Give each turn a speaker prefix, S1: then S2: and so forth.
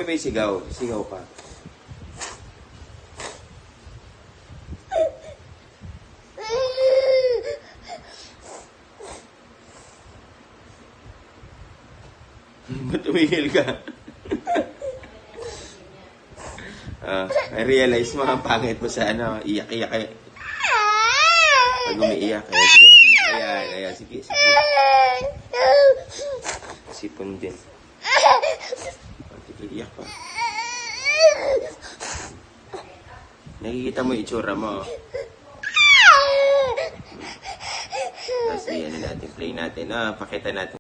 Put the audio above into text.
S1: sabay sigaw. Sigaw ka. Ba't umihil ka? I realize mo, ang pangit mo sa ano, iyak-iyak eh. Pag umiiyak, ayan, sige. Sipon din. Iyak pa. Nakikita mo yung itsura mo. Tapos, yan natin, play natin. Pakita natin.